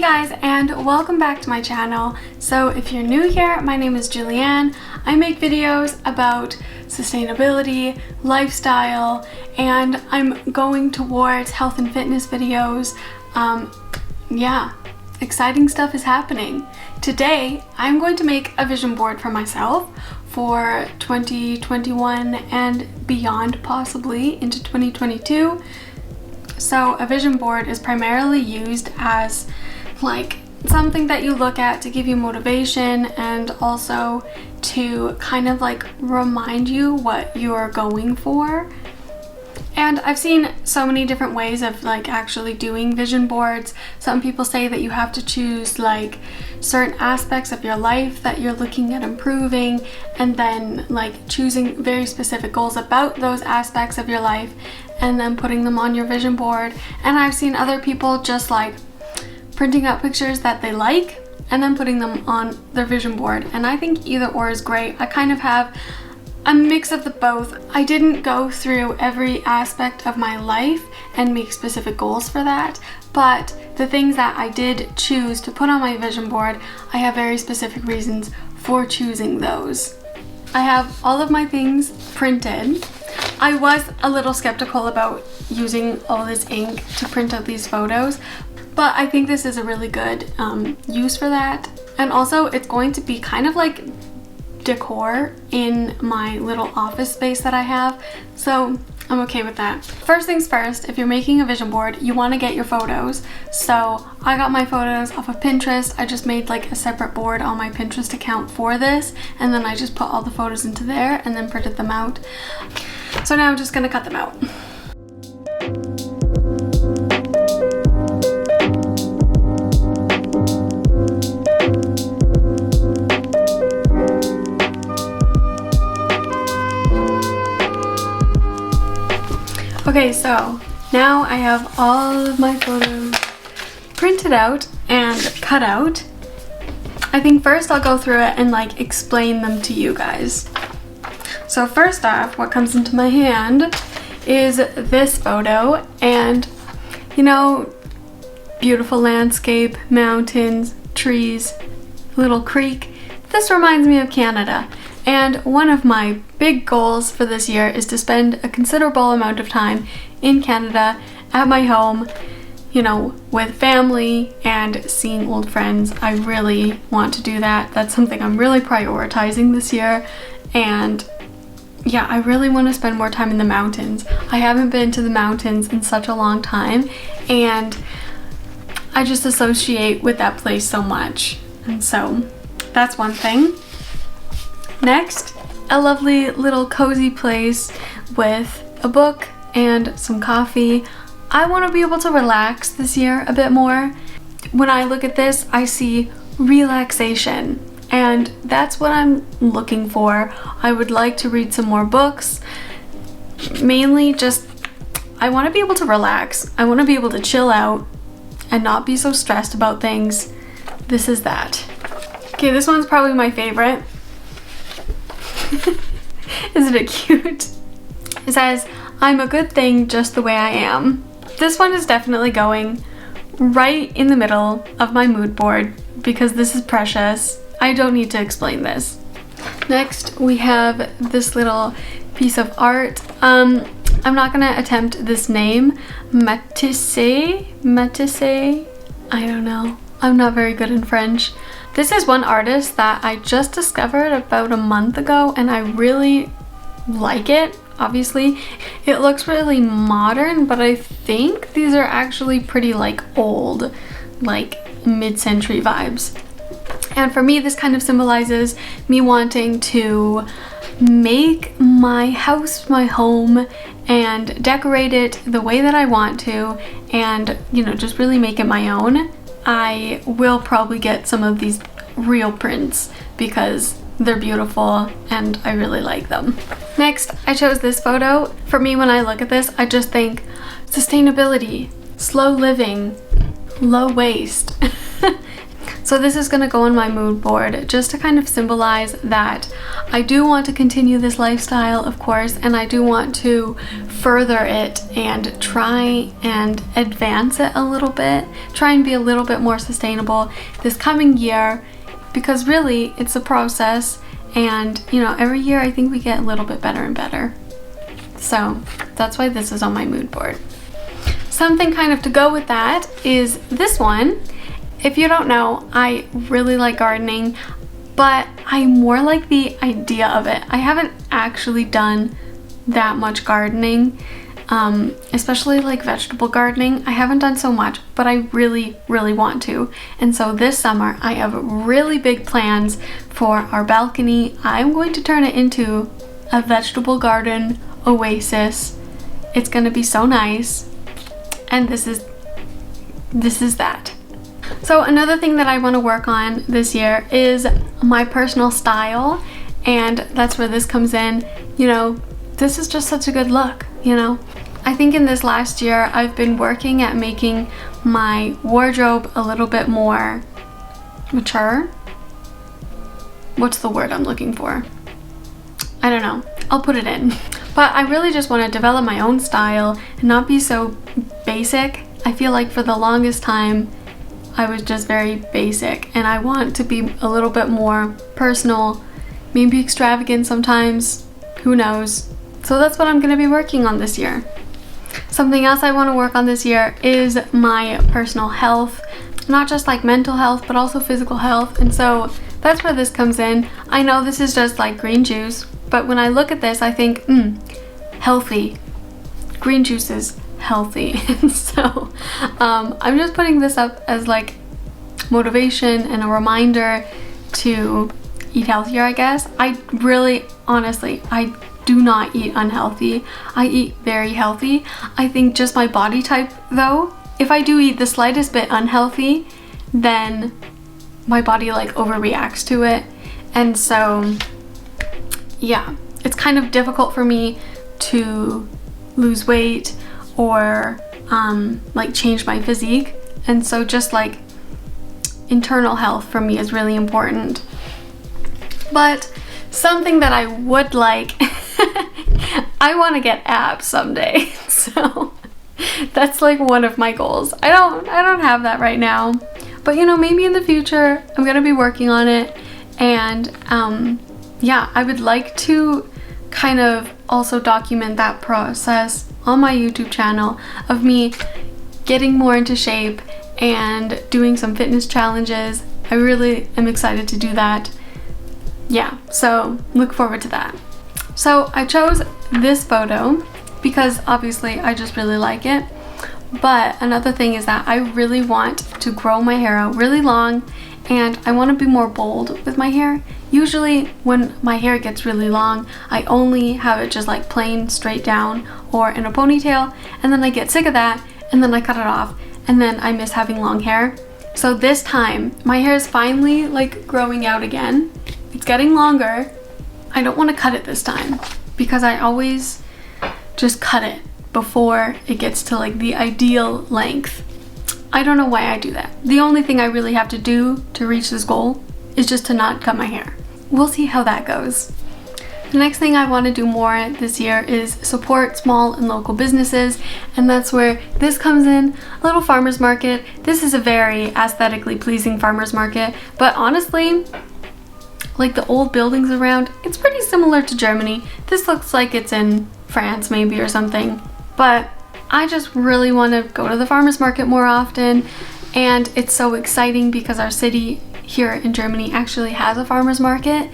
Hey guys, and welcome back to my channel. So if you're new here, my name is Julianne. I make videos about sustainability, lifestyle, and I'm going towards health and fitness videos. Yeah, exciting stuff is happening. Today, I'm going to make a vision board for myself for 2021 and beyond, possibly into 2022. So a vision board is primarily used as like something that you look at to give you motivation and also to kind of like remind you what you're going for. And I've seen so many different ways of like actually doing vision boards. Some people say that you have to choose like certain aspects of your life that you're looking at improving, and then like choosing very specific goals about those aspects of your life and then putting them on your vision board. And I've seen other people just like printing out pictures that they like and then putting them on their vision board. And I think either or is great. I kind of have a mix of the both. I didn't go through every aspect of my life and make specific goals for that, but the things that I did choose to put on my vision board, I have very specific reasons for choosing those. I have all of my things printed. I was a little skeptical about using all this ink to print out these photos, but I think this is a really good use for that. And also it's going to be kind of like decor in my little office space that I have, so I'm okay with that. First things first, if you're making a vision board, you want to get your photos. So I got my photos off of Pinterest. I just made like a separate board on my Pinterest account for this, and then I just put all the photos into there and then printed them out. So now I'm just gonna cut them out. Okay, so now I have all of my photos printed out and cut out. I think first I'll go through it and like explain them to you guys. So first off, what comes into my hand is this photo, and you know, beautiful landscape, mountains, trees, little creek. This reminds me of Canada. And one of my big goals for this year is to spend a considerable amount of time in Canada at my home, you know, with family and seeing old friends. I really want to do that. That's something I'm really prioritizing this year. And yeah, I really want to spend more time in the mountains. I haven't been to the mountains in such a long time, and I just associate with that place so much. And so that's one thing. Next, a lovely little cozy place with a book and some coffee. I want to be able to relax this year a bit more. When I look at this, I see relaxation, and that's what I'm looking for. I would like to read some more books. Mainly just, I want to be able to relax. I want to be able to chill out and not be so stressed about things. This is that. Okay, this one's probably my favorite. Isn't it cute? It says, "I'm a good thing just the way I am." This one is definitely going right in the middle of my mood board because this is precious. I don't need to explain this. Next, we have this little piece of art. I'm not gonna attempt this name. Matisse? I don't know. I'm not very good in French. This is one artist that I just discovered about a month ago, and I really like it. Obviously, it looks really modern, but I think these are actually pretty like old, like mid-century vibes. And for me, this kind of symbolizes me wanting to make my house my home and decorate it the way that I want to, and you know, just really make it my own. I will probably get some of these real prints because they're beautiful and I really like them. Next, I chose this photo. For me, when I look at this, I just think sustainability, slow living, low waste. So this is going to go on my mood board just to kind of symbolize that I do want to continue this lifestyle, of course, and I do want to further it and try and advance it a little bit, try and be a little bit more sustainable this coming year, because really it's a process, and you know, every year I think we get a little bit better and better. So that's why this is on my mood board. Something kind of to go with that is this one. If you don't know, I really like gardening, but I more like the idea of it. I haven't actually done that much gardening, especially like vegetable gardening. I haven't done so much, but I really, really want to. And so this summer, I have really big plans for our balcony. I'm going to turn it into a vegetable garden oasis. It's gonna be so nice. And this is that. So another thing that I want to work on this year is my personal style, and that's where this comes in. You know, this is just such a good look, you know. I think in this last year I've been working at making my wardrobe a little bit more mature. What's the word I'm looking for? I don't know. I'll put it in. But I really just want to develop my own style and not be so basic. I feel like for the longest time I was just very basic, and I want to be a little bit more personal, maybe extravagant sometimes, who knows. So that's what I'm going to be working on this year. Something else I want to work on this year is my personal health, not just like mental health, but also physical health. And so that's where this comes in. I know this is just like green juice, but when I look at this, I think, healthy. Green juice is healthy. And so I'm just putting this up as like motivation and a reminder to eat healthier, I guess. I really, honestly, I do not eat unhealthy. I eat very healthy. I think just my body type though, if I do eat the slightest bit unhealthy, then my body like overreacts to it. And so yeah, it's kind of difficult for me to lose weight or like change my physique. And so just like internal health for me is really important. But something that I would like, I want to get abs someday. So that's like one of my goals. I don't have that right now, but you know, maybe in the future I'm gonna be working on it. And yeah, I would like to kind of also document that process on my YouTube channel of me getting more into shape and doing some fitness challenges. I really am excited to do that. Yeah, so look forward to that. So I chose this photo because obviously I just really like it. But another thing is that I really want to grow my hair out really long, and I want to be more bold with my hair. Usually when my hair gets really long, I only have it just like plain straight down or in a ponytail, and then I get sick of that and then I cut it off, and then I miss having long hair. So this time my hair is finally like growing out again. It's getting longer. I don't want to cut it this time because I always just cut it before it gets to like the ideal length. I don't know why I do that. The only thing I really have to do to reach this goal is just to not cut my hair. We'll see how that goes. The next thing I want to do more this year is support small and local businesses, and that's where this comes in. A little farmer's market. This is a very aesthetically pleasing farmer's market, but honestly, like the old buildings around, it's pretty similar to Germany. This looks like it's in France maybe or something, but I just really want to go to the farmer's market more often. And it's so exciting because our city here in Germany actually has a farmer's market,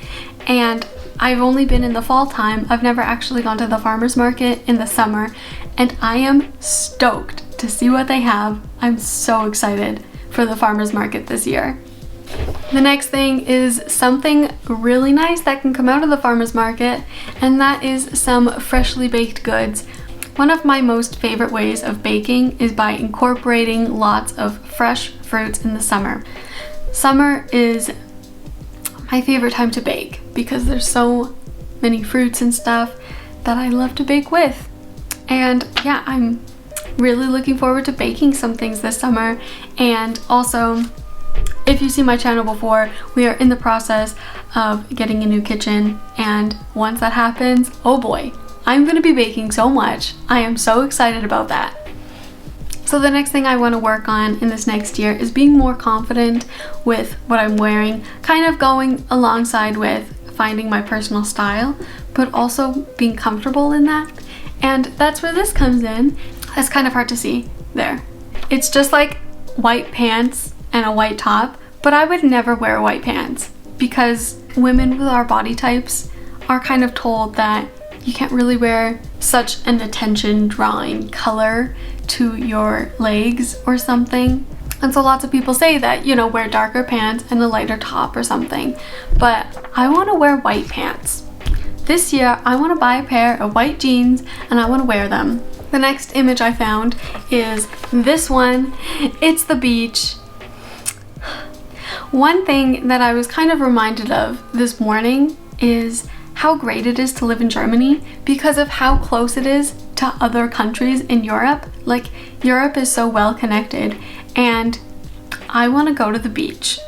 and I've only been in the fall time. I've never actually gone to the farmer's market in the summer, and I am stoked to see what they have. I'm so excited for the farmer's market this year. The next thing is something really nice that can come out of the farmer's market, and that is some freshly baked goods. One of my most favorite ways of baking is by incorporating lots of fresh fruits in the summer. Summer is my favorite time to bake because there's so many fruits and stuff that I love to bake with. And yeah, I'm really looking forward to baking some things this summer. And also, If you see my channel before, we are in the process of getting a new kitchen, and once that happens, oh boy, I'm gonna be baking so much. I am so excited about that. So the next thing I want to work on in this next year is being more confident with what I'm wearing, kind of going alongside with finding my personal style, but also being comfortable in that. And that's where this comes in. It's kind of hard to see there. It's just like white pants and a white top, but I would never wear white pants because women with our body types are kind of told that you can't really wear such an attention drawing color to your legs or something. And so lots of people say that, you know, wear darker pants and a lighter top or something. But I want to wear white pants. This year, I want to buy a pair of white jeans and I want to wear them. The next image I found is this one. It's the beach. One thing that I was kind of reminded of this morning is how great it is to live in Germany because of how close it is to other countries in Europe. Like, Europe is so well connected, and I want to go to the beach.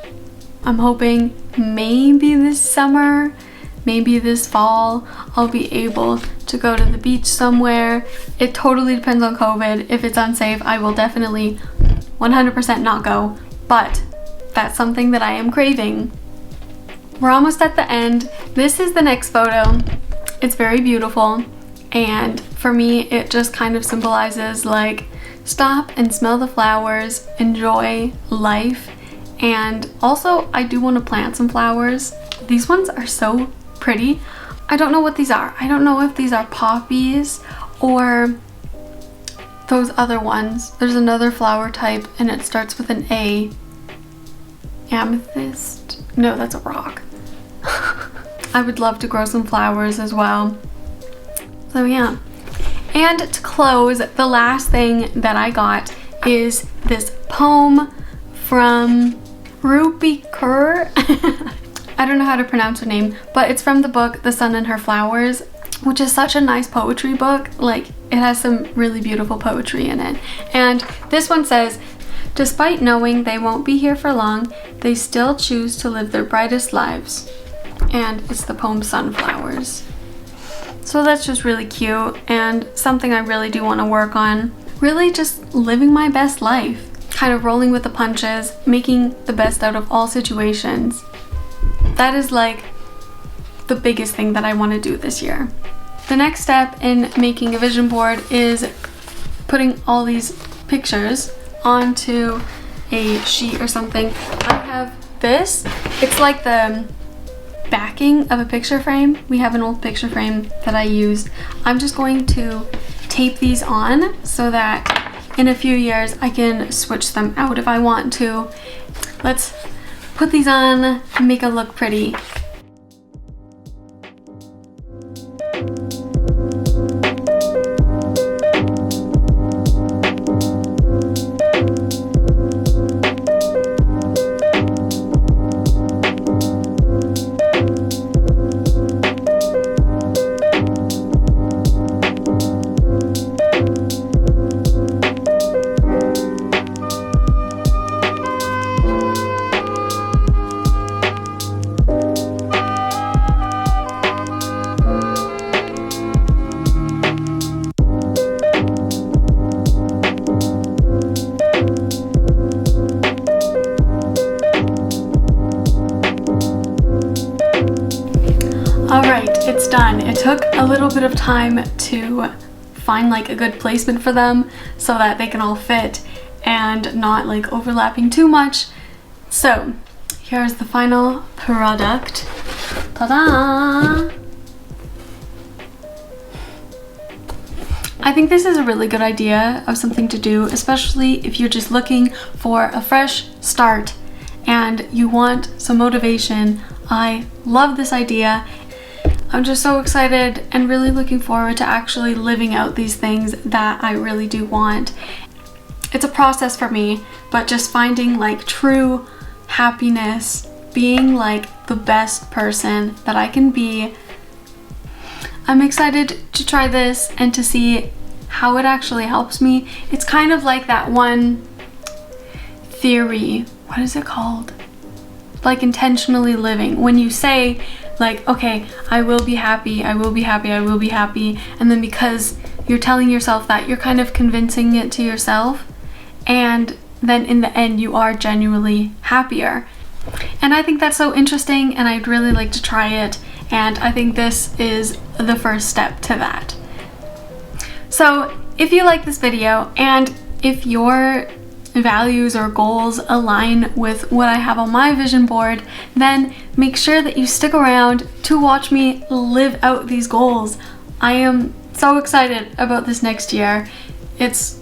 I'm hoping maybe this summer, maybe this fall, I'll be able to go to the beach somewhere. It totally depends on COVID. If it's unsafe, I will definitely 100% not go, but that's something that I am craving. We're almost at the end. This is the next photo. It's very beautiful, and for me it just kind of symbolizes like stop and smell the flowers, enjoy life. And also I do want to plant some flowers. These ones are so pretty. I don't know what these are. I don't know if these are poppies or those other ones. There's another flower type and it starts with an A. Amethyst? No, that's a rock. I would love to grow some flowers as well. So yeah. And to close, the last thing that I got is this poem from Rupi Kaur. I don't know how to pronounce her name, but it's from the book The Sun and Her Flowers, which is such a nice poetry book. Like, it has some really beautiful poetry in it. And this one says, despite knowing they won't be here for long, they still choose to live their brightest lives. And it's the poem Sunflowers. So that's just really cute and something I really do want to work on. Really just living my best life. Kind of rolling with the punches, making the best out of all situations. That is like the biggest thing that I want to do this year. The next step in making a vision board is putting all these pictures onto a sheet or something. I have this. It's like the backing of a picture frame. We have an old picture frame that I used. I'm just going to tape these on so that in a few years I can switch them out if I want to. Let's put these on and make it look pretty. Alright, it's done. It took a little bit of time to find like a good placement for them so that they can all fit and not like overlapping too much. So here's the final product. Ta-da! I think this is a really good idea of something to do, especially if you're just looking for a fresh start and you want some motivation. I love this idea. I'm just so excited and really looking forward to actually living out these things that I really do want. It's a process for me, but just finding like true happiness, being like the best person that I can be. I'm excited to try this and to see how it actually helps me. It's kind of like that one theory. What is it called? like intentionally living. When you say like, okay, I will be happy, I will be happy, I will be happy, and then because you're telling yourself that, you're kind of convincing it to yourself, and then in the end you are genuinely happier. And I think that's so interesting, and I'd really like to try it, and I think this is the first step to that. So if you like this video, and if your values or goals align with what I have on my vision board, then make sure that you stick around to watch me live out these goals. I am so excited about this next year. It's,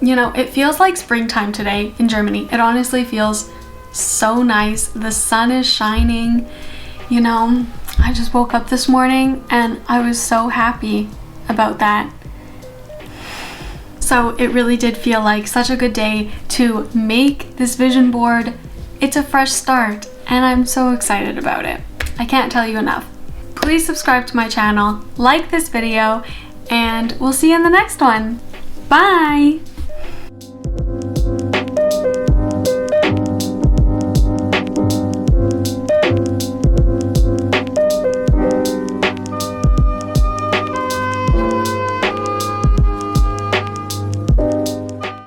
you know, it feels like springtime today in Germany. It honestly feels so nice. The sun is shining. You know, I just woke up this morning and I was so happy about that. So it really did feel like such a good day to make this vision board. It's a fresh start and I'm so excited about it. I can't tell you enough. Please subscribe to my channel, like this video, and we'll see you in the next one. Bye!